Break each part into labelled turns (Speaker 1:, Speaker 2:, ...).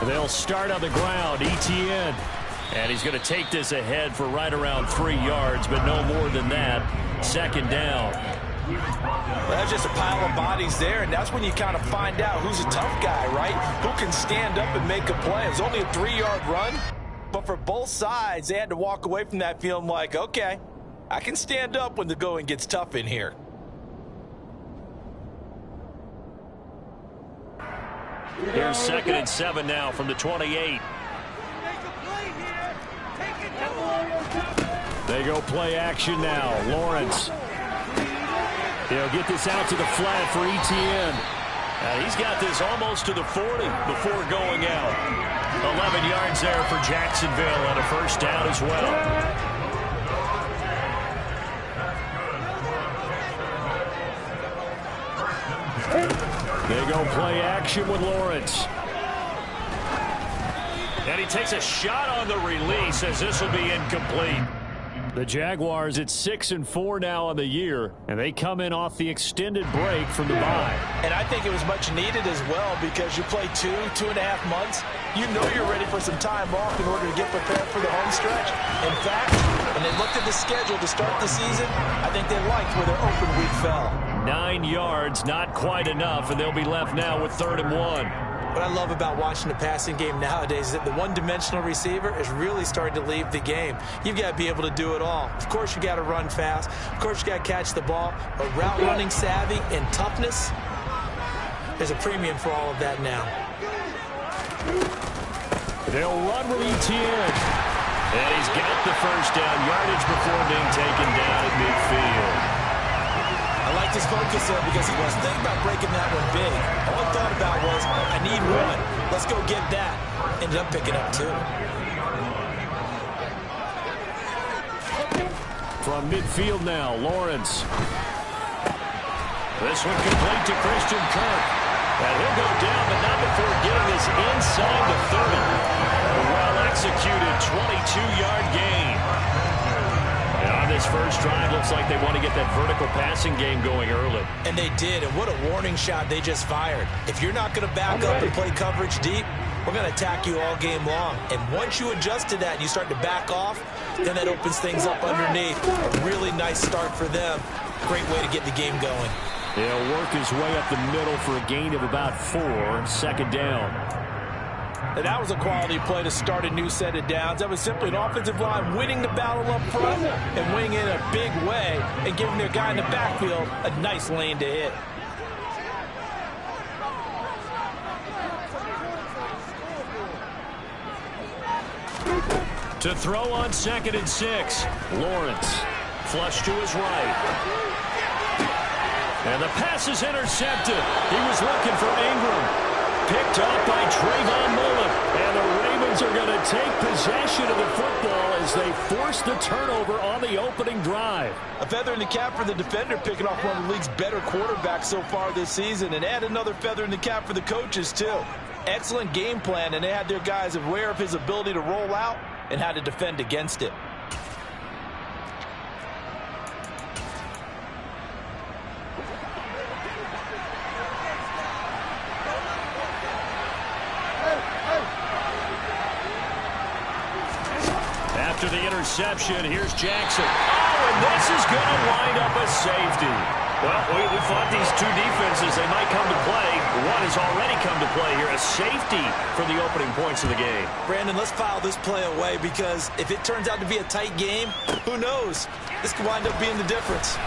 Speaker 1: They'll start on the ground. Etienne. And he's going to take this ahead for right around 3 yards, but no more than that. Second down.
Speaker 2: Well, that's just a pile of bodies there, and that's when you kind of find out who's a tough guy, right? Who can stand up and make a play. It was only a 3-yard run, but for both sides, they had to walk away from that feeling like, okay, I can stand up when the going gets tough in here.
Speaker 1: Here's 2nd and 7 now from the 28. They go play action now. Lawrence. He'll get this out to the flat for Etienne. He's got this almost to the 40 before going out. 11 yards there for Jacksonville and a first down as well. They go play action with Lawrence. And he takes a shot on the release as this will be incomplete. The Jaguars at 6-4 now on the year, and they come in off the extended break from the bye.
Speaker 2: And I think it was much needed as well because you play 2.5 months. You know you're ready for some time off in order to get prepared for the home stretch. In fact, when they looked at the schedule to start the season, I think they liked where their open week fell.
Speaker 1: 9 yards, not quite enough, and they'll be left now with 3rd and 1.
Speaker 2: What I love about watching the passing game nowadays is that the one-dimensional receiver is really starting to leave the game. You've got to be able to do it all. Of course, you got to run fast. Of course, you got to catch the ball. But route running savvy and toughness, there's a premium for all of that now.
Speaker 1: They'll run with Etienne. And he's got the first down yardage before being taken down at midfield.
Speaker 2: I like this focus there because he wasn't thinking about breaking that one big. All he thought about was, I need one. Let's go get that. Ended up picking up 2.
Speaker 1: From midfield now, Lawrence. This one complete to Christian Kirk. And he'll go down, but not before getting this inside the 30. A well-executed 22-yard gain. And on this first drive, looks like they want to get that vertical passing game going early.
Speaker 2: And they did, and what a warning shot they just fired. If you're not going to back up and play coverage deep, we're going to attack you all game long. And once you adjust to that and you start to back off, then that opens things up underneath. A really nice start for them. Great way to get the game going.
Speaker 1: He'll work his way up the middle for a gain of about 4, 2nd down.
Speaker 2: And that was a quality play to start a new set of downs. That was simply an offensive line winning the battle up front and winning in a big way and giving their guy in the backfield a nice lane to hit.
Speaker 1: To throw on 2nd and 6. Lawrence. Flush to his right. And the pass is intercepted. He was looking for Ingram. Picked up by Trayvon Mullen. And the Ravens are going to take possession of the football as they force the turnover on the opening drive.
Speaker 2: A feather in the cap for the defender, picking off one of the league's better quarterbacks so far this season. And add another feather in the cap for the coaches, too. Excellent game plan, and they had their guys aware of his ability to roll out and how to defend against it.
Speaker 1: After the interception, here's Jackson. Oh, and this is going to wind up a safety. Well, we thought these two defenses, they might come to play. One has already come to play here, a safety for the opening points of the game.
Speaker 2: Brandon, let's file this play away because if it turns out to be a tight game, who knows? This could wind up being the difference.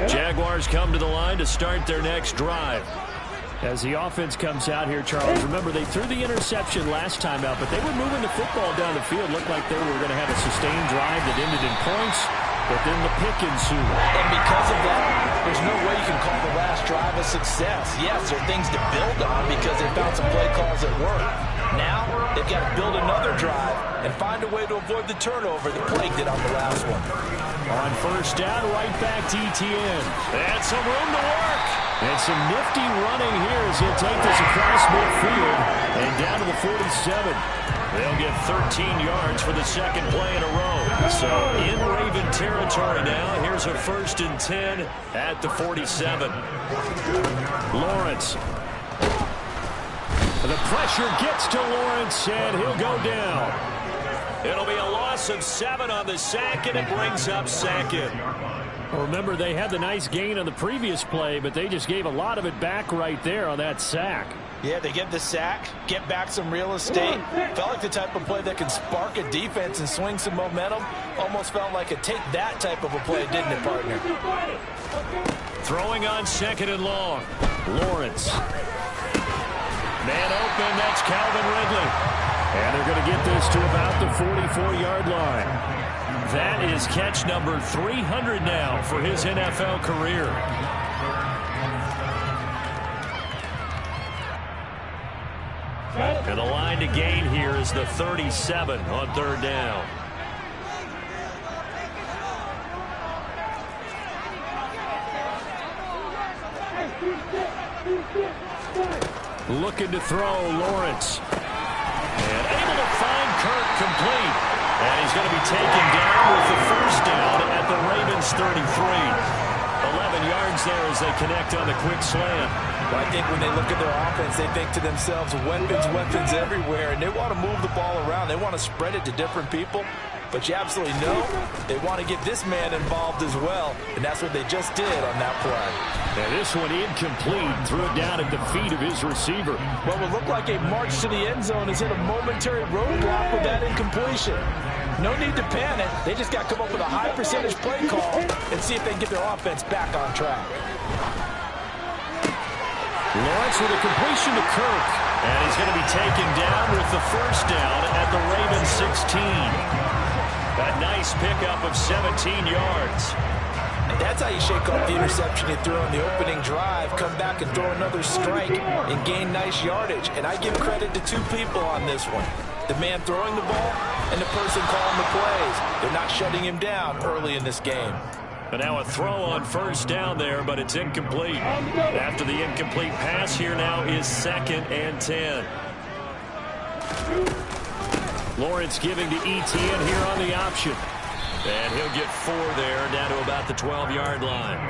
Speaker 1: Jaguars come to the line to start their next drive. As the offense comes out here, Charles, remember they threw the interception last time out, but they were moving the football down the field. Looked like they were going to have a sustained drive that ended in points. But then the pick ensued.
Speaker 2: And because of that, there's no way you can call the last drive a success. Yes, there are things to build on because they found some play calls that work. Now, they've got to build another drive and find a way to avoid the turnover that plagued it on the last one.
Speaker 1: On first down, right back to Etienne. And some room to work. And some nifty running here as he'll take this across midfield and down to the 47. They'll get 13 yards for the second play in a row. So in Raven territory now. Here's a 1st and 10 at the 47. Lawrence. The pressure gets to Lawrence, and he'll go down. It'll be a loss of 7 on the sack, and it brings up 2nd. Well, remember, they had the nice gain on the previous play, but they just gave a lot of it back right there on that sack.
Speaker 2: Yeah, they get the sack, get back some real estate. Felt like the type of play that can spark a defense and swing some momentum. Almost felt like a take that type of a play, didn't it, partner?
Speaker 1: Throwing on 2nd and long. Lawrence. Man open, that's Calvin Ridley. And they're going to get this to about the 44-yard line. That is catch number 300 now for his NFL career. And the line to gain here is the 37 on 3rd down. Looking to throw, Lawrence. And able to find Kirk complete. And he's going to be taken down with the 1st down at the Ravens 33. 11 yards there as they connect on the quick slant.
Speaker 2: Well, I think when they look at their offense, they think to themselves, weapons everywhere, and they want to move the ball around. They want to spread it to different people. But you absolutely know they want to get this man involved as well, and that's what they just did on that play.
Speaker 1: And this one incomplete, threw it down at the feet of his receiver.
Speaker 2: What would look like a march to the end zone is hit a momentary roadblock with that incompletion. No need to panic. They just got to come up with a high percentage play call and see if they can get their offense back on track.
Speaker 1: Lawrence with a completion to Kirk. And he's going to be taken down with the 1st down at the Ravens 16. A nice pickup of 17 yards.
Speaker 2: And that's how you shake off the interception you threw on the opening drive, come back and throw another strike and gain nice yardage. And I give credit to 2 people on this one. The man throwing the ball and the person calling the plays. They're not shutting him down early in this game.
Speaker 1: And now a throw on 1st down there, but it's incomplete. After the incomplete pass, here now is 2nd and 10. Lawrence giving to Etienne here on the option. And he'll get 4 there, down to about the 12-yard line.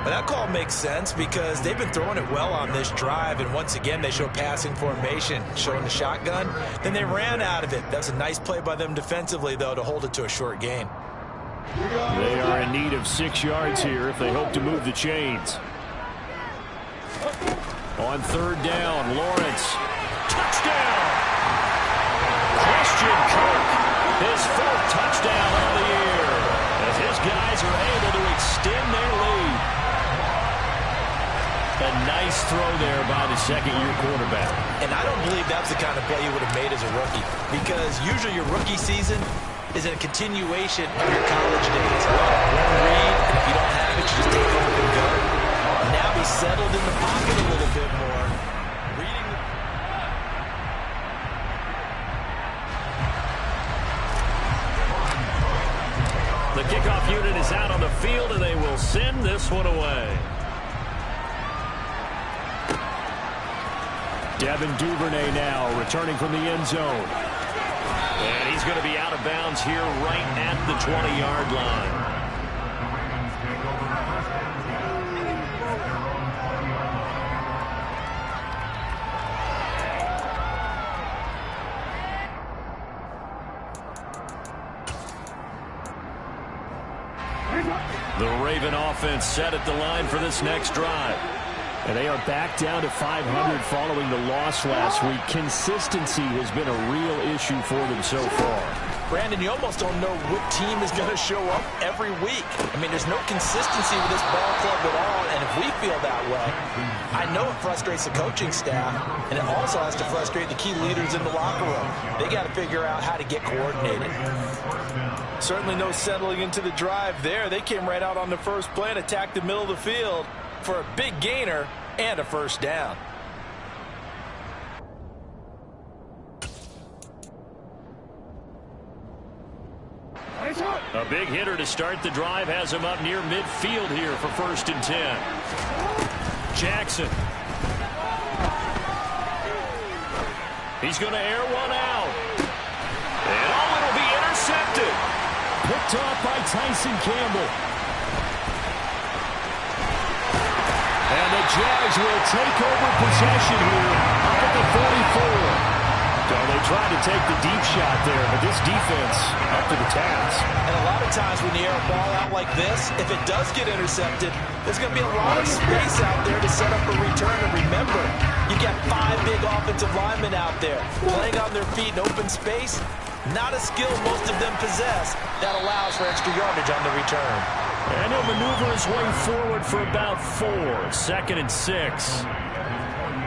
Speaker 2: But that call makes sense because they've been throwing it well on this drive, and once again they show passing formation, showing the shotgun. Then they ran out of it. That's a nice play by them defensively, though, to hold it to a short gain.
Speaker 1: They are in need of 6 yards here if they hope to move the chains. On 3rd down, Lawrence. Touchdown! Christian Kirk, his 4th touchdown on the year, as his guys are able to extend their lead. A nice throw there by the 2nd-year quarterback.
Speaker 2: And I don't believe that's the kind of play you would have made as a rookie, because usually your rookie season is a continuation of your college days. A lot of one read, and if you don't have it, you just take off and go. Now he's settled in the pocket a little bit more.
Speaker 1: The kickoff unit is out on the field, and they will send this one away. Devin Duvernay now returning from the end zone. And he's going to be out of bounds here right at the 20-yard line. The Raven offense set at the line for this next drive. And they are back down to 500 following the loss last week. Consistency has been a real issue for them so far.
Speaker 2: Brandon, you almost don't know what team is going to show up every week. I mean, there's no consistency with this ball club at all, and if we feel that way, I know it frustrates the coaching staff, and it also has to frustrate the key leaders in the locker room. They got to figure out how to get coordinated. Certainly no settling into the drive there. They came right out on the first play and attacked the middle of the field for a big gainer and a first down.
Speaker 1: A big hitter to start the drive has him up near midfield here for 1st and 10. Jackson. He's going to air one out. And it'll be intercepted. Picked off by Tyson Campbell. And the Jags will take over possession here up at the 44. So they tried to take the deep shot there, but this defense up to the task.
Speaker 2: And a lot of times when you air a ball out like this, if it does get intercepted, there's going to be a lot of space out there to set up a return. And remember, you got 5 big offensive linemen out there playing on their feet in open space. Not a skill most of them possess that allows for extra yardage on the return.
Speaker 1: And he'll maneuver his way forward for about 4. 2nd and 6.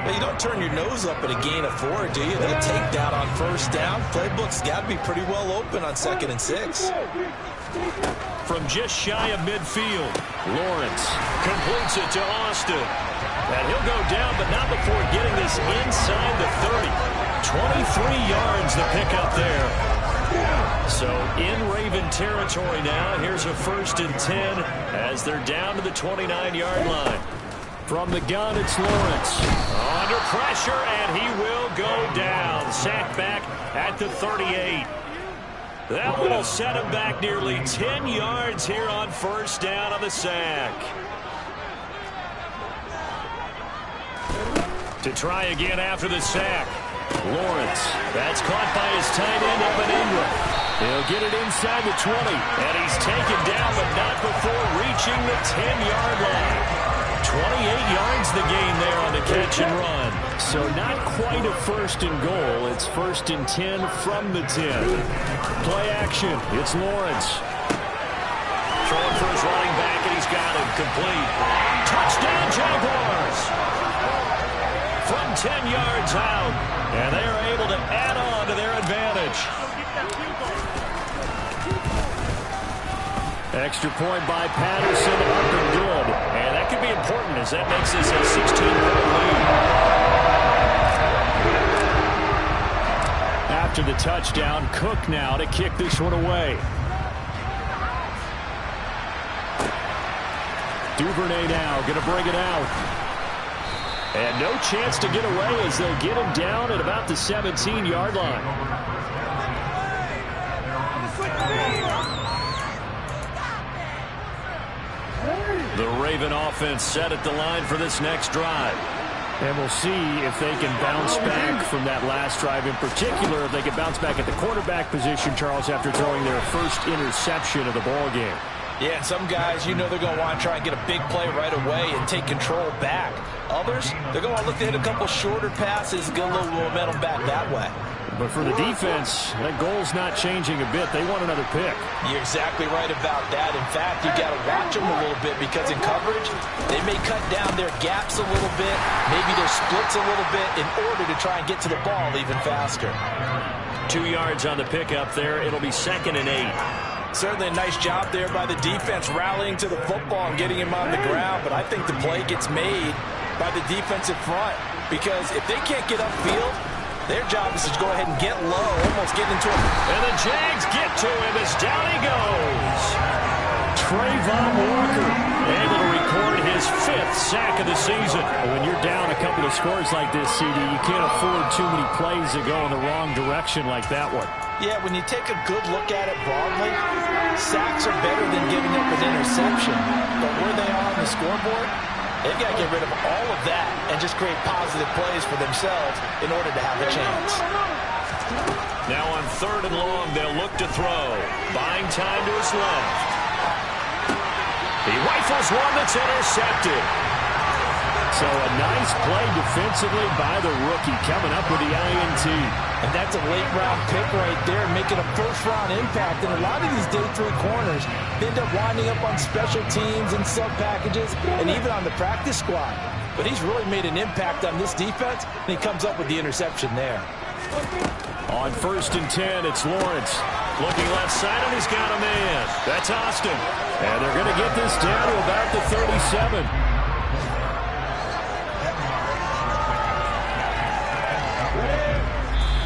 Speaker 2: You don't turn your nose up at a gain of 4, do you? They'll take that on 1st down. Playbook's got to be pretty well open on 2nd and 6.
Speaker 1: From just shy of midfield, Lawrence completes it to Austin. And he'll go down, but not before getting this inside the 30. 23 yards the pickup there. So in Raven territory now. Here's a 1st and 10 as they're down to the 29-yard line. From the gun, it's Lawrence. Under pressure, and he will go down. Sacked back at the 38. That will set him back nearly 10 yards here on 1st down on the sack. To try again after the sack. Lawrence. That's caught by his tight end, Evan Ingram. He'll get it inside the 20. And he's taken down, but not before reaching the 10-yard line. 28 yards the gain there on the catch and run. So not quite a 1st and goal. It's 1st and 10 from the 10. Play action. It's Lawrence. Throwing for his running back, and he's got him complete. Touchdown, Jaguars. From 10 yards out. And they are able to add on to their advantage. Extra point by Patterson, up and good. And that could be important as that makes this a 16-point lead. After the touchdown, Cook now to kick this one away. Duvernay now going to bring it out. And no chance to get away as they'll get him down at about the 17-yard line. The Raven offense set at the line for this next drive. And we'll see if they can bounce back from that last drive. In particular, if they can bounce back at the quarterback position, Charles, after throwing their first interception of the ball game.
Speaker 2: Yeah, and some guys, you know they're going to want to try and get a big play right away and take control back. Others, they're going to look to hit a couple shorter passes, get a little momentum back that way.
Speaker 1: But for the defense, that goal's not changing a bit. They want another pick.
Speaker 2: You're exactly right about that. In fact, you got to watch them a little bit because in coverage, they may cut down their gaps a little bit, maybe their splits a little bit in order to try and get to the ball even faster.
Speaker 1: 2 yards on the pickup there. It'll be 2nd and 8.
Speaker 2: Certainly a nice job there by the defense rallying to the football and getting him on the ground, but I think the play gets made by the defensive front because if they can't get upfield, their job is to go ahead and get low, almost get into him.
Speaker 1: And the Jags get to him as down he goes. Trayvon Walker able to record his 5th sack of the season. When you're down a couple of scores like this, CD, you can't afford too many plays that go in the wrong direction like that one.
Speaker 2: Yeah, when you take a good look at it broadly, sacks are better than giving up an interception. But where they are on the scoreboard, they've got to get rid of all of that and just create positive plays for themselves in order to have a chance.
Speaker 1: Now on 3rd and long, they'll look to throw. Buying time to his left. He rifles one that's intercepted. So a nice play defensively by the rookie coming up with the INT.
Speaker 2: And that's a late-round pick right there, making a first-round impact. And a lot of these day 3 corners end up winding up on special teams and sub-packages and even on the practice squad. But he's really made an impact on this defense, and he comes up with the interception there.
Speaker 1: On 1st and 10, it's Lawrence. Looking left side, and he's got a man. That's Austin. And they're going to get this down to about the 37.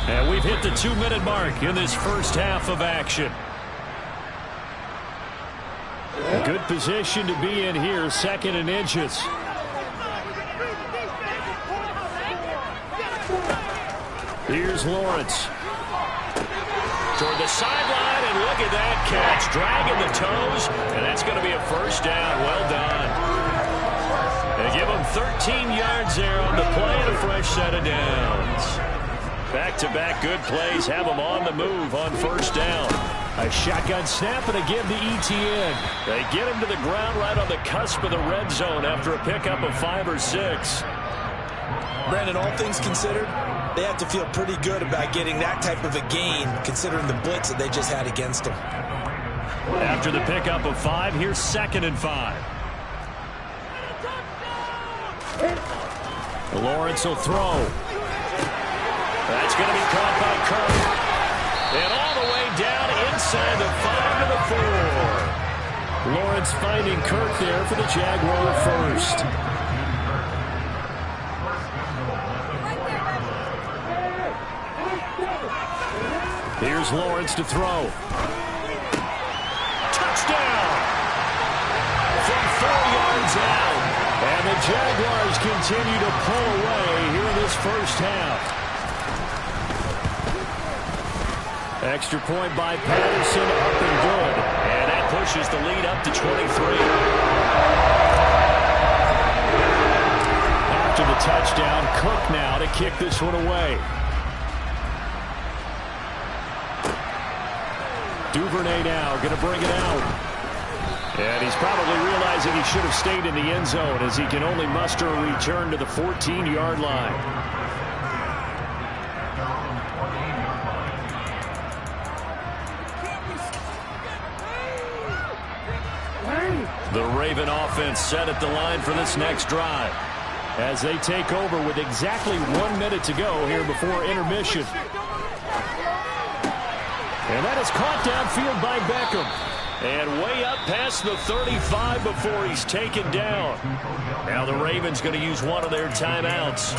Speaker 1: And we've hit the 2-minute mark in this first half of action. A good position to be in here, 2nd and inches. Here's Lawrence. Toward the sideline, and look at that catch. Dragging the toes, and that's going to be a first down. Well done. They give him 13 yards there on the play and a fresh set of downs. Back-to-back good plays have them on the move on first down. A shotgun snap, and again to ETN. They get him to the ground right on the cusp of the red zone after a pickup of 5 or 6.
Speaker 2: Brandon, all things considered, they have to feel pretty good about getting that type of a gain, considering the blitz that they just had against them.
Speaker 1: After the pickup of 5, here's 2nd and 5. Lawrence will throw. That's going to be caught by Kirk. And all the way down inside the 5 to the 4. Lawrence finding Kirk there for the Jaguar first. Here's Lawrence to throw. Touchdown! From 4 yards out. And the Jaguars continue to pull away here in this first half. Extra point by Patterson, up and good. And that pushes the lead up to 23. After the touchdown, Cook now to kick this one away. Duvernay now going to bring it out. And he's probably realizing he should have stayed in the end zone as he can only muster a return to the 14-yard line. The Raven offense set at the line for this next drive as they take over with exactly 1 minute to go here before intermission. And that is caught downfield by Beckham. And way up past the 35 before he's taken down. Now the Ravens going to use one of their timeouts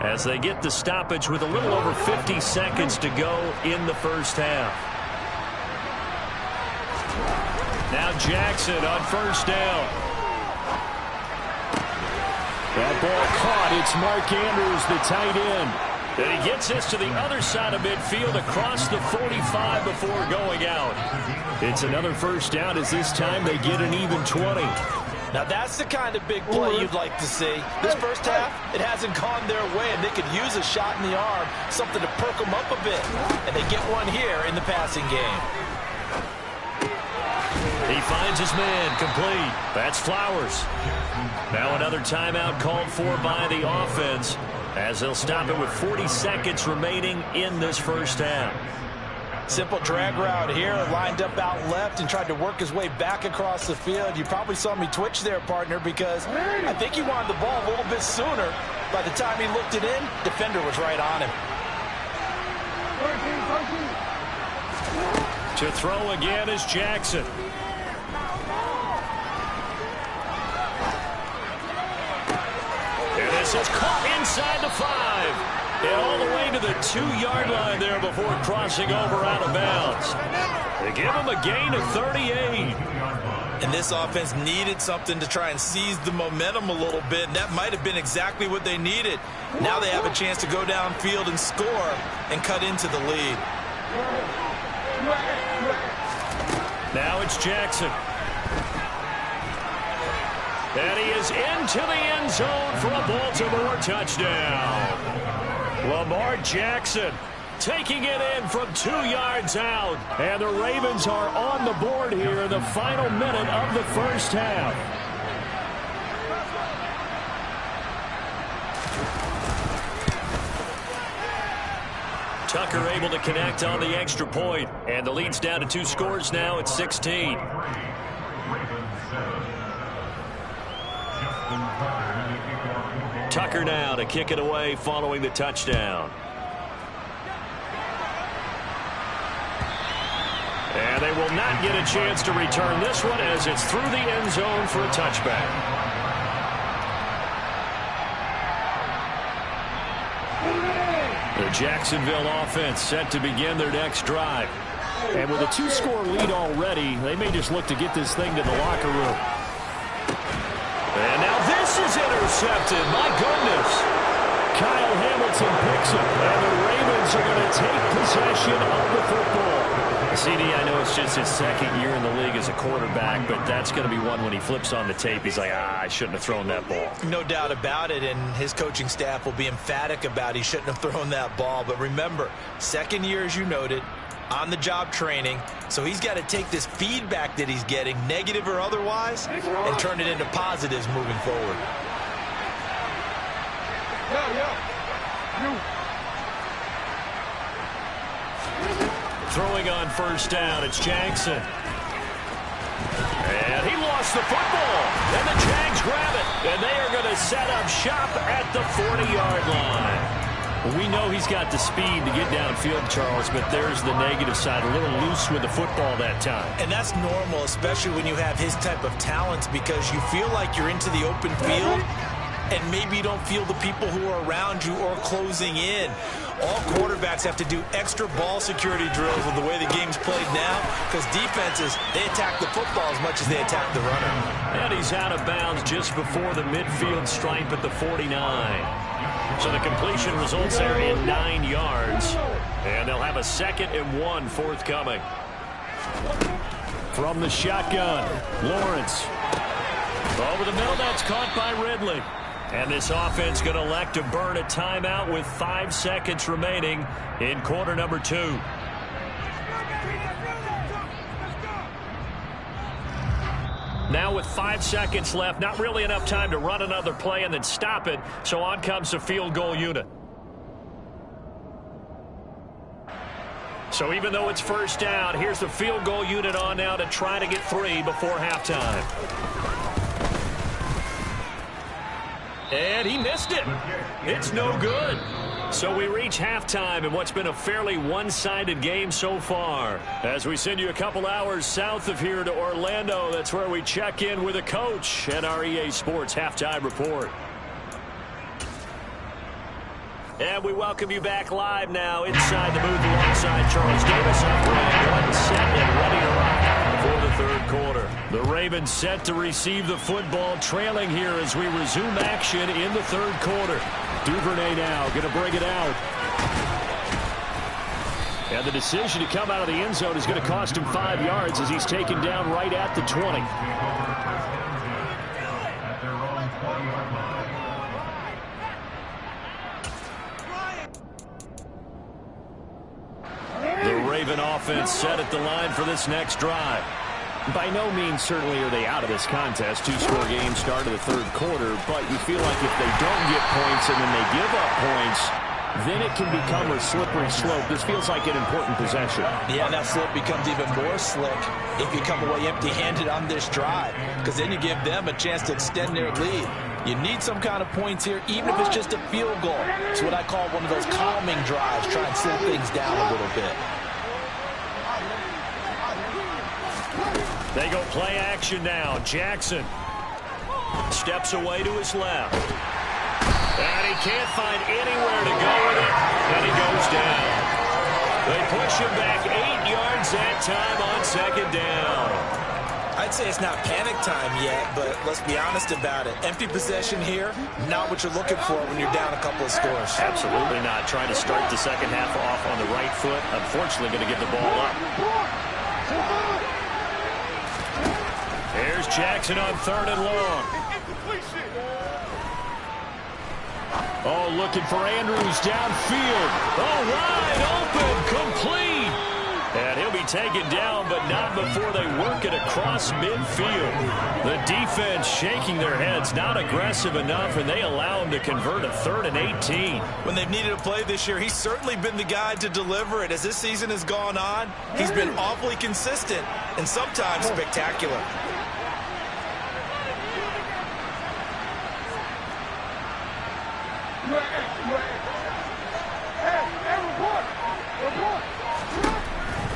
Speaker 1: as they get the stoppage with a little over 50 seconds to go in the first half. Now Jackson on first down. That ball caught. It's Mark Andrews, the tight end. And he gets this to the other side of midfield across the 45 before going out. It's another first down as this time they get an even 20.
Speaker 2: Now that's the kind of big play you'd like to see. This first half, it hasn't gone their way, and they could use a shot in the arm, something to perk them up a bit. And they get one here in the passing game.
Speaker 1: He finds his man, complete. That's Flowers. Now another timeout called for by the offense as they'll stop it with 40 seconds remaining in this first half.
Speaker 2: Simple drag route here, lined up out left and tried to work his way back across the field. You probably saw me twitch there, partner, because I think he wanted the ball a little bit sooner. By the time he looked it in, defender was right on him.
Speaker 1: To throw again is Jackson. And this is caught inside the 5. And all the way to the 2-yard line there before crossing over out of bounds. They give him a gain of 38.
Speaker 2: And this offense needed something to try and seize the momentum a little bit, and that might have been exactly what they needed. Now they have a chance to go downfield and score and cut into the lead.
Speaker 1: Now it's Jackson. And he is into the end zone for a Baltimore touchdown. Lamar Jackson taking it in from 2 yards out. And the Ravens are on the board here in the final minute of the first half. Tucker able to connect on the extra point. And the lead's down to 2 scores now at 16. Tucker now to kick it away following the touchdown. They will not get a chance to return this one as it's through the end zone for a touchback. The Jacksonville offense set to begin their next drive. And with a 2-score lead already, they may just look to get this thing to the locker room. And now this is intercepted. My goodness. Kyle Hamilton picks it, and the Ravens are going to take possession of the football. CD, I know it's just his second year in the league as a quarterback, but that's going to be one when he flips on the tape. He's like, I shouldn't have thrown that ball.
Speaker 2: No doubt about it, and his coaching staff will be emphatic about he shouldn't have thrown that ball. But remember, second year, as you noted, on-the-job training, so he's got to take this feedback that he's getting, negative or otherwise, and turn it into positives moving forward.
Speaker 1: Throwing on first down, it's Jackson. And he lost the football. And the Jags grab it. And they are going to set up shop at the 40-yard line. Well, we know he's got the speed to get downfield, Charles, but there's the negative side. A little loose with the football that time.
Speaker 2: And that's normal, especially when you have his type of talents, because you feel like you're into the open field, and maybe you don't feel the people who are around you or closing in. All quarterbacks have to do extra ball security drills with the way the game's played now, because defenses, they attack the football as much as they attack the runner.
Speaker 1: And he's out of bounds just before the midfield stripe at the 49. So the completion results there in 9 yards. And they'll have a 2nd and 1 forthcoming. From the shotgun, Lawrence. Over the middle, that's caught by Ridley. And this offense going to elect to burn a timeout with 5 seconds remaining in quarter number 2. Now with 5 seconds left, not really enough time to run another play and then stop it. So on comes the field goal unit. So even though it's first down, here's the field goal unit on now to try to get 3 before halftime. And he missed it. It's no good. So we reach halftime in what's been a fairly one-sided game so far. As we send you a couple hours south of here to Orlando, that's where we check in with a coach at our EA Sports Halftime Report. And we welcome you back live now inside the booth alongside Charles Davis. One set and ready to rock for the third quarter. The Ravens set to receive the football, trailing here as we resume action in the third quarter. Duvernay now going to bring it out. And the decision to come out of the end zone is going to cost him 5 yards as he's taken down right at the 20. The Raven offense set at the line for this next drive. By no means certainly are they out of this contest. 2-score game start of the third quarter, but you feel like if they don't get points and then they give up points, then it can become a slippery slope. This feels like an important possession.
Speaker 2: Yeah, that slope becomes even more slick if you come away empty-handed on this drive, because then you give them a chance to extend their lead. You need some kind of points here, even if it's just a field goal. It's what I call one of those calming drives, try and slow things down a little bit.
Speaker 1: They go play action now. Jackson steps away to his left. And he can't find anywhere to go with it. And he goes down. They push him back 8 yards that time on second down.
Speaker 2: I'd say it's not panic time yet, but let's be honest about it. Empty possession here, not what you're looking for when you're down a couple of scores.
Speaker 1: Absolutely not. Trying to start the second half off on the right foot. Unfortunately, going to give the ball up. Here's Jackson on 3rd and long. Oh, looking for Andrews downfield. Oh, wide open, complete. And he'll be taken down, but not before they work it across midfield. The defense shaking their heads, not aggressive enough, and they allow him to convert a 3rd and 18.
Speaker 2: When they've needed a play this year, he's certainly been the guy to deliver it. As this season has gone on, he's been awfully consistent and sometimes spectacular.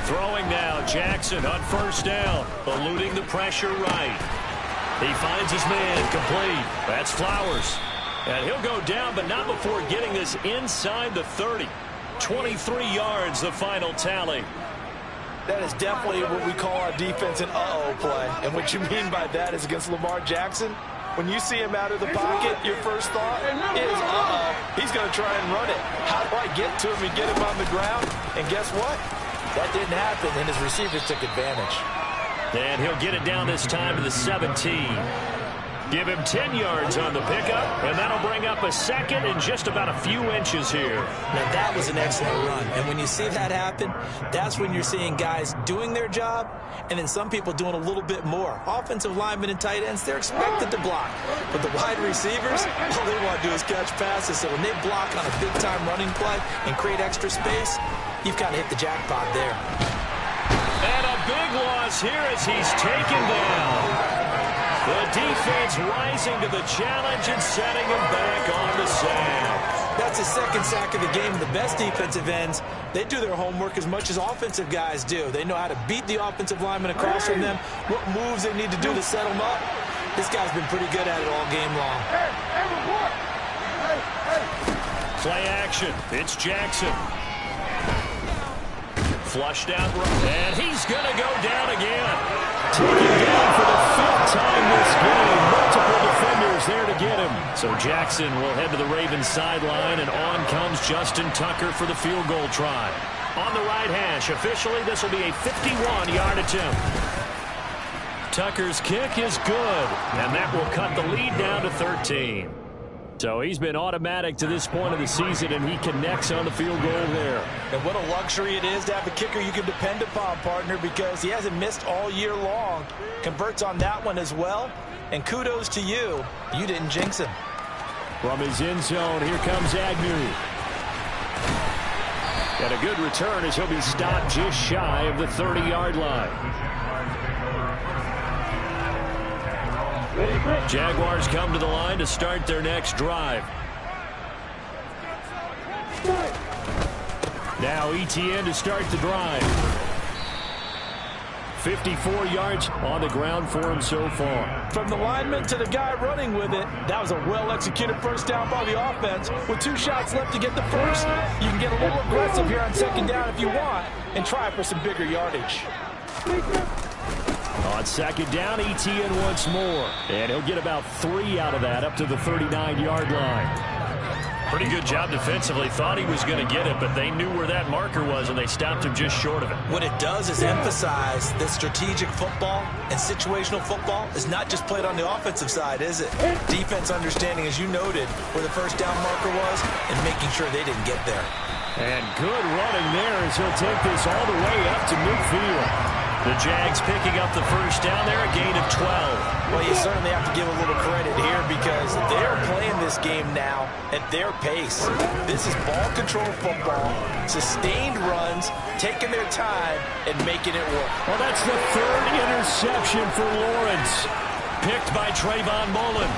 Speaker 1: Throwing now, Jackson on first down, eluding the pressure right. He finds his man, complete. That's Flowers. And he'll go down, but not before getting this inside the 30. 23 yards, the final tally.
Speaker 2: That is definitely what we call our defense an uh-oh play. And what you mean by that is against Lamar Jackson, when you see him out of the pocket, your first thought is, uh-oh, he's going to try and run it. How do I get to him and get him on the ground? And guess what? That didn't happen, and his receivers took advantage.
Speaker 1: And he'll get it down this time to the 17. Give him 10 yards on the pickup, and that'll bring up a second and just about a few inches here.
Speaker 3: Now, that was an excellent run. And when you see that happen, that's when you're seeing guys doing their job and then some people doing a little bit more. Offensive linemen and tight ends, they're expected to block. But the wide receivers, all they want to do is catch passes. So when they block on a big-time running play and create extra space, you've kind of hit the jackpot there.
Speaker 1: And a big loss here as he's taken down. The defense rising to the challenge and setting him back on the sack.
Speaker 3: That's his second sack of the game. The best defensive ends, they do their homework as much as offensive guys do. They know how to beat the offensive lineman across from them, what moves they need to do to set them up. This guy's been pretty good at it all game long.
Speaker 1: Play action. It's Jackson. Flushed out, and he's going to go down again. Taken down for the 5th time this game. Multiple defenders there to get him. So Jackson will head to the Ravens sideline, and on comes Justin Tucker for the field goal try. On the right hash, officially this will be a 51-yard attempt. Tucker's kick is good, and that will cut the lead down to 13. So he's been automatic to this point of the season, and he connects on the field goal there.
Speaker 2: And what a luxury it is to have a kicker you can depend upon, partner, because he hasn't missed all year long. Converts on that one as well. And kudos to you. You didn't jinx him.
Speaker 1: From his end zone, here comes Agnew. Got a good return as he'll be stopped just shy of the 30-yard line. Jaguars come to the line to start their next drive. Now ETN to start the drive. 54 yards on the ground for him so far.
Speaker 2: From the lineman to the guy running with it, that was a well-executed first down by the offense. With 2 shots left to get the first, you can get a little aggressive here on second down if you want and try for some bigger yardage.
Speaker 1: On second down, ETN once more. And he'll get about 3 out of that up to the 39-yard line. Pretty good job defensively. Thought he was going to get it, but they knew where that marker was, and they stopped him just short of it.
Speaker 3: What it does is emphasize that strategic football and situational football is not just played on the offensive side, is it? Defense understanding, as you noted, where the first down marker was and making sure they didn't get there.
Speaker 1: And good running there as he'll take this all the way up to midfield. The Jags picking up the first down there, a gain of 12.
Speaker 2: Well, you certainly have to give a little credit here because they're playing this game now at their pace. This is ball control football, sustained runs, taking their time, and making it work.
Speaker 1: Well, that's the 3rd interception for Lawrence, picked by Trayvon Mullen.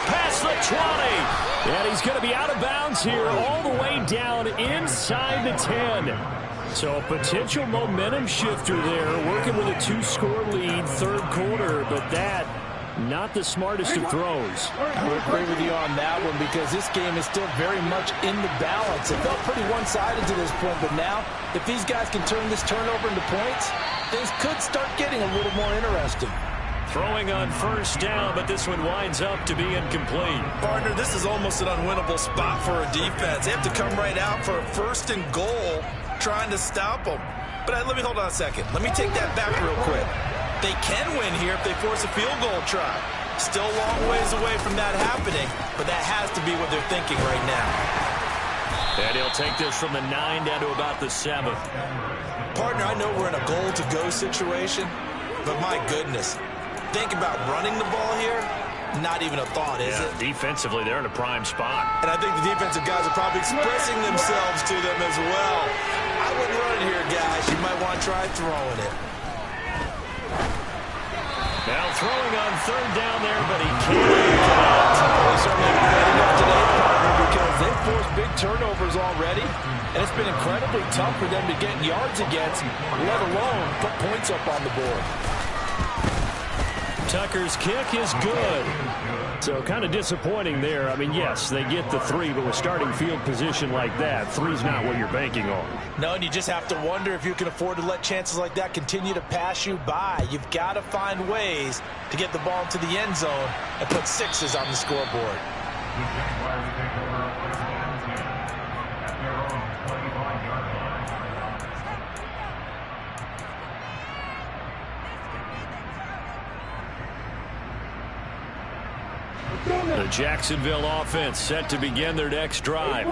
Speaker 1: Past the 20. And he's going to be out of bounds here all the way down inside the 10. So a potential momentum shifter there, working with a 2-score lead, 3rd quarter, but that not the smartest of throws.
Speaker 2: I would agree with you on that one because this game is still very much in the balance. It felt pretty one-sided to this point, but now if these guys can turn this turnover into points, things could start getting a little more interesting.
Speaker 1: Throwing on first down, but this one winds up to be incomplete.
Speaker 4: Partner, this is almost an unwinnable spot for a defense. They have to come right out for a 1st and goal trying to stop them. But let me hold on a second. Let me take that back real quick. They can win here if they force a field goal try. Still a long ways away from that happening, but that has to be what they're thinking right now.
Speaker 1: And he'll take this from the 9 down to about the 7.
Speaker 3: Partner, I know we're in a goal-to-go situation, but my goodness, think about running the ball here. Not even a thought, is it?
Speaker 1: Defensively, they're in a prime spot.
Speaker 3: And I think the defensive guys are probably expressing themselves to them as well. I wouldn't run it here, guys. You might want to try throwing it.
Speaker 1: Now throwing on 3rd down there, but he can't connect.
Speaker 2: Certainly played enough today, partner, because big turnovers already, and it's been incredibly tough for them to get yards against, let alone put points up on the board.
Speaker 1: Tucker's kick is good. So kind of disappointing there. I mean, yes, they get the 3, but with starting field position like that, 3's not what you're banking on.
Speaker 3: No, and you just have to wonder if you can afford to let chances like that continue to pass you by. You've got to find ways to get the ball into the end zone and put 6s on the scoreboard.
Speaker 1: The Jacksonville offense set to begin their next drive.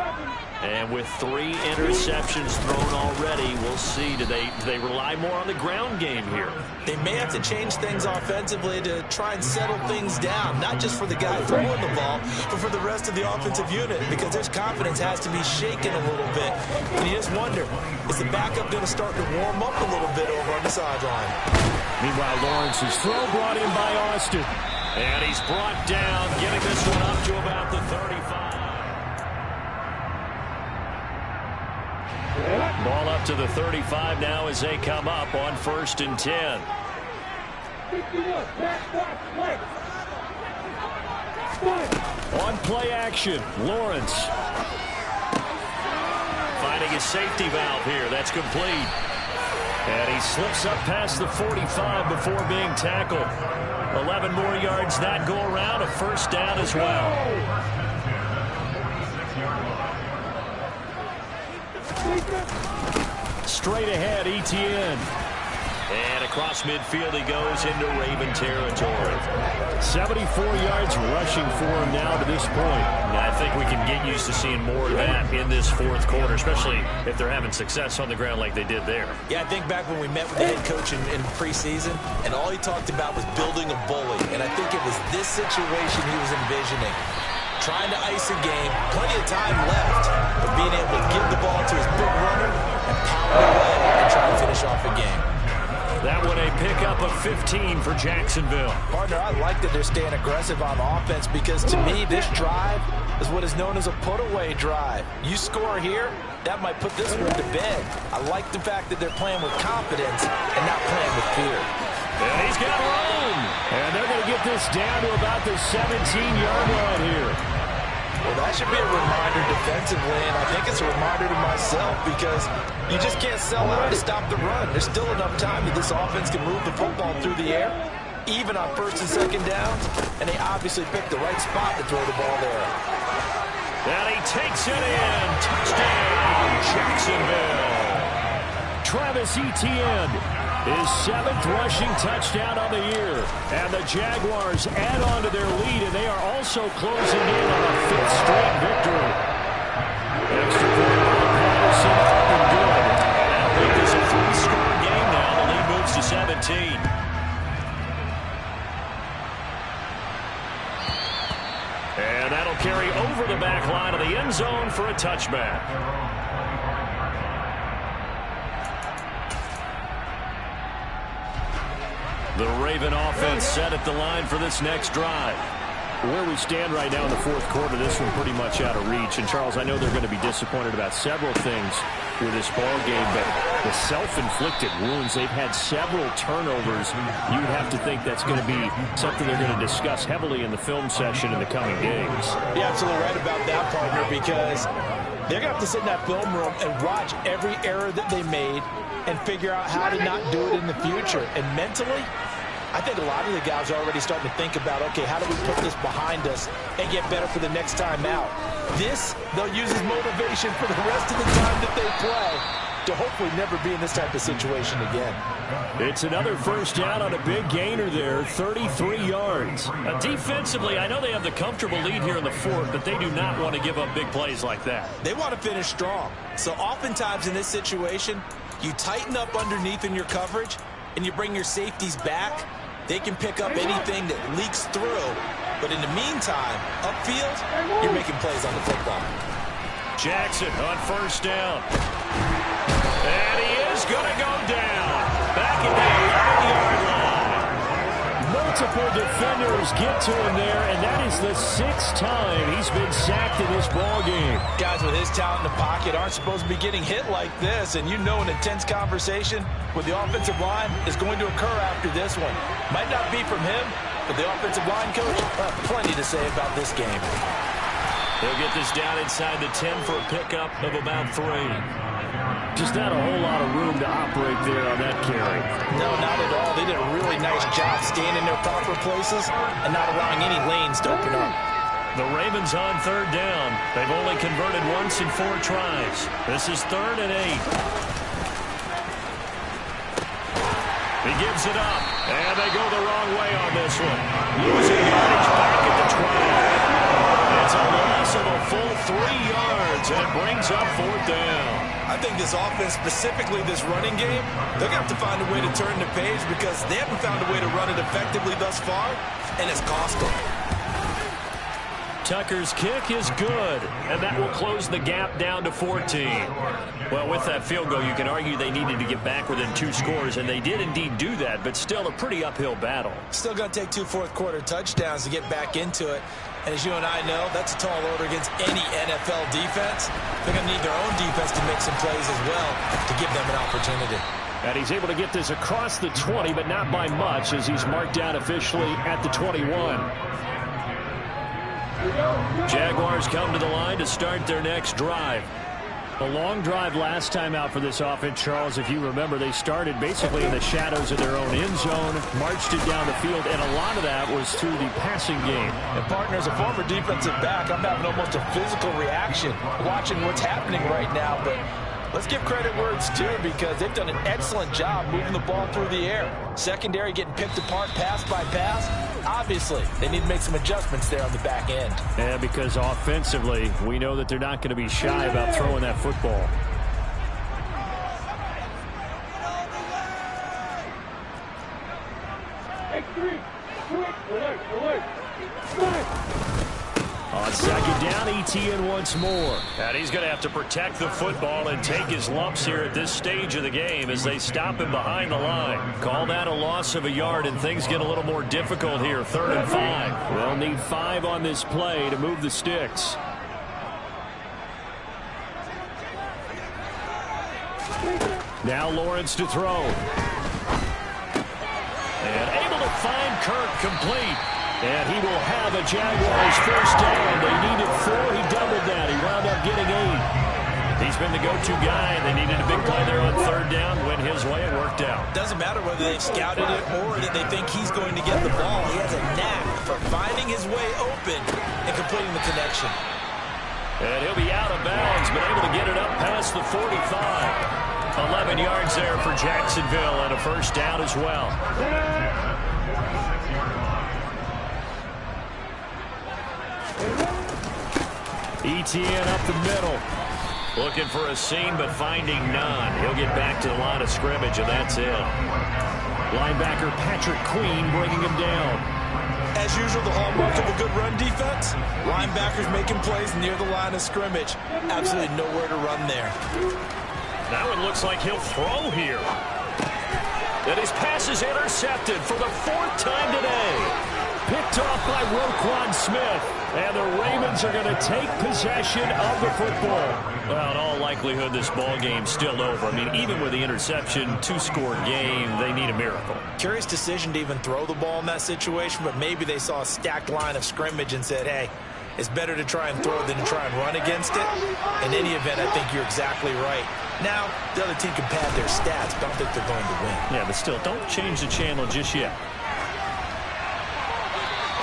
Speaker 1: And with 3 interceptions thrown already, we'll see. Do they rely more on the ground game here?
Speaker 3: They may have to change things offensively to try and settle things down, not just for the guy throwing the ball, but for the rest of the offensive unit, because their confidence has to be shaken a little bit. And you just wonder, is the backup going to start to warm up a little bit over on the sideline?
Speaker 1: Meanwhile, Lawrence's throw brought in by Austin. And he's brought down, getting this one up to about the 35. Ball up to the 35 now as they come up on 1st and 10. On play action, Lawrence. Finding his safety valve here. That's complete. And he slips up past the 45 before being tackled. 11 more yards that go around, a 1st down as well. Straight ahead, Etienne. And across midfield he goes into Raven territory. 74 yards rushing for him now to this point. And I think we can get used to seeing more of that in this 4th quarter, especially if they're having success on the ground like they did there.
Speaker 3: Yeah, I think back when we met with the head coach in preseason, and all he talked about was building a bully. And I think it was this situation he was envisioning. Trying to ice a game, plenty of time left, but being able to give the ball to his big runner and pound away and try to finish off a game.
Speaker 1: That one a pickup of 15 for Jacksonville.
Speaker 2: Partner, I like that they're staying aggressive on offense because to me this drive is what is known as a put-away drive. You score here, that might put this one to bed. I like the fact that they're playing with confidence and not playing with fear.
Speaker 1: And he's got room. And they're going to get this down to about the 17-yard line here.
Speaker 2: Well, that should be a reminder defensively, and I think it's a reminder to myself because you just can't sell out to stop the run. There's still enough time that this offense can move the football through the air, even on 1st and 2nd downs, and they obviously picked the right spot to throw the ball there.
Speaker 1: And he takes it in. Touchdown, Jacksonville. Travis Etienne, his 7th rushing touchdown of the year. And the Jaguars add on to their lead, and they are also closing in on a 5th straight victory. Extra point by Patterson, up and good. That'll make this a 3-score game now. The lead moves to 17. And that'll carry over the back line of the end zone for a touchback. The Raven offense set at the line for this next drive. Where we stand right now in the 4th quarter, this one pretty much out of reach. And, Charles, I know they're going to be disappointed about several things with this ball game, but the self-inflicted wounds, they've had several turnovers. You would have to think that's going to be something they're going to discuss heavily in the film session in the coming days.
Speaker 3: You're absolutely right about that, partner, because they're going to have to sit in that film room and watch every error that they made and figure out how to not do it in the future. And mentally, I think a lot of the guys are already starting to think about, okay, how do we put this behind us and get better for the next time out? This, they'll use as motivation for the rest of the time that they play to hopefully never be in this type of situation again.
Speaker 1: It's another 1st down on a big gainer there, 33 yards. Defensively, I know they have the comfortable lead here in the 4th, but they do not want to give up big plays like that.
Speaker 3: They want to finish strong. So oftentimes in this situation, you tighten up underneath in your coverage and you bring your safeties back. They can pick up anything that leaks through. But in the meantime, upfield, you're making plays on the football.
Speaker 1: Jackson on 1st down. And he is going to go down. Back at the 11-yard line. couple defenders get to him there, and that is the 6th time he's been sacked in this ballgame.
Speaker 2: Guys with his talent in the pocket aren't supposed to be getting hit like this, and you know an intense conversation with the offensive line is going to occur after this one. Might not be from him, but the offensive line coach, plenty to say about this game.
Speaker 1: They'll get this down inside the 10 for a pickup of about 3. Just not a whole lot of room to operate there on that carry.
Speaker 2: No, not at all. They did a really nice job staying in their proper places and not allowing any lanes to open up.
Speaker 1: The Ravens on 3rd down. They've only converted once in 4 tries. This is 3rd and 8. He gives it up, and they go the wrong way on this one. Losing yardage back at the 12. It's a loss of a full 3 yards, and it brings up 4th down.
Speaker 4: I think this offense, specifically this running game, they're going to have to find a way to turn the page because they haven't found a way to run it effectively thus far, and it's cost them.
Speaker 1: Tucker's kick is good, and that will close the gap down to 14. Well, with that field goal, you can argue they needed to get back within 2 scores, and they did indeed do that, but still a pretty uphill battle.
Speaker 3: Still going to take 2 fourth-quarter touchdowns to get back into it. And as you and I know, that's a tall order against any NFL defense. They're going to need their own defense to make some plays as well to give them an opportunity.
Speaker 1: And he's able to get this across the 20, but not by much, as he's marked down officially at the 21. Jaguars come to the line to start their next drive. A long drive last time out for this offense, Charles. If you remember, they started basically in the shadows of their own end zone, marched it down the field, and a lot of that was through the passing game.
Speaker 2: And partner, as a former defensive back, I'm having almost a physical reaction watching what's happening right now. But let's give credit where it's due because they've done an excellent job moving the ball through the air. Secondary getting picked apart pass by pass. Obviously, they need to make some adjustments there on the back end.
Speaker 1: Yeah, because offensively, we know that they're not going to be shy about throwing that football. On 2nd down, ETN once more. And he's going to have to protect the football and take his lumps here at this stage of the game as they stop him behind the line. Call that a loss of a yard, and things get a little more difficult here. 3rd and 5. They'll need 5 on this play to move the sticks. Now Lawrence to throw. And able to find Kirk complete. And he will have a Jaguars 1st down. They needed 4. He doubled that. He wound up getting 8. He's been the go-to guy. They needed a big play there on 3rd down. Went his way. It worked out.
Speaker 3: Doesn't matter whether they've scouted it or that they think he's going to get the ball. He has a knack for finding his way open and completing the connection.
Speaker 1: And he'll be out of bounds, but able to get it up past the 45. 11 yards there for Jacksonville and a 1st down as well. ETN up the middle. Looking for a seam, but finding none. He'll get back to the line of scrimmage, and that's it. Linebacker Patrick Queen bringing him down.
Speaker 3: As usual, the hallmark of a good run defense, linebackers making plays near the line of scrimmage. Absolutely nowhere to run there.
Speaker 1: That one looks like he'll throw here. And his pass is intercepted for the 4th time today. Picked off by Roquan Smith. And the Ravens are going to take possession of the football. Well, in all likelihood, this ball game's still over. I mean, even with the interception, 2-score game, they need a miracle.
Speaker 3: Curious decision to even throw the ball in that situation, but maybe they saw a stacked line of scrimmage and said, hey, it's better to try and throw than to try and run against it. In any event, I think you're exactly right. Now, the other team can pad their stats, but I don't think they're going to win.
Speaker 1: Yeah, but still, don't change the channel just yet.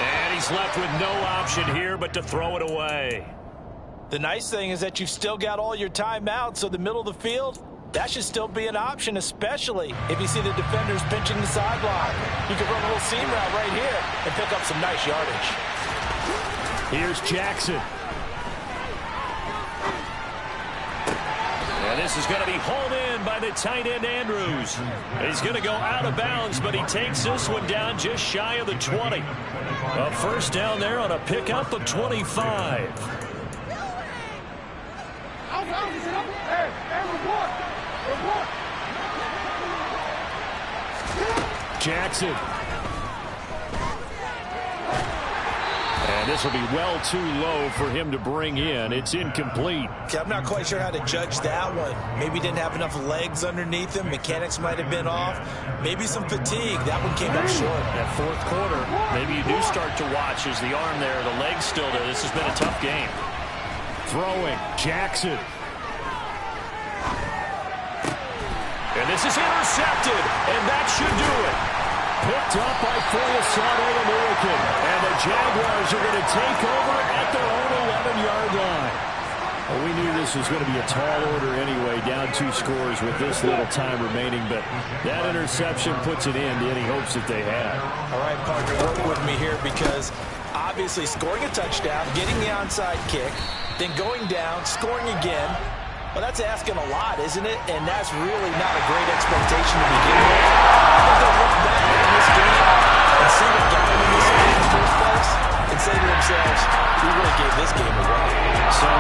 Speaker 1: And he's left with no option here but to throw it away.
Speaker 2: The nice thing is that you've still got all your timeouts, so the middle of the field, that should still be an option, especially if you see the defenders pinching the sideline. You can run a little seam route right here and pick up some nice yardage.
Speaker 1: Here's Jackson. And this is going to be hauled in by the tight end Andrews. He's going to go out of bounds, but he takes this one down just shy of the 20. A 1st down there on a pickup of 25. Jackson. And this will be well too low for him to bring in. It's incomplete.
Speaker 3: Okay, I'm not quite sure how to judge that one. Maybe he didn't have enough legs underneath him. Mechanics might have been off. Maybe some fatigue. That one came up short.
Speaker 1: That fourth quarter, maybe you do start to watch as the arm there, the leg's still there. This has been a tough game. Throwing, Jackson. And this is intercepted, and that should do it. Picked up by Foyesade American. And the Jaguars are going to take over at their own 11-yard line. Well, we knew this was going to be a tall order anyway, down 2 scores with this little time remaining. But that interception puts an end to any hopes that they had.
Speaker 3: All right, partner, work with me here because obviously scoring a touchdown, getting the onside kick, then going down, scoring again. Well, that's asking a lot, isn't it? And that's really not a great expectation to begin with. I think they'll look back on this game and see what got them in this game in the first place and say to themselves, we really gave this game away.
Speaker 1: So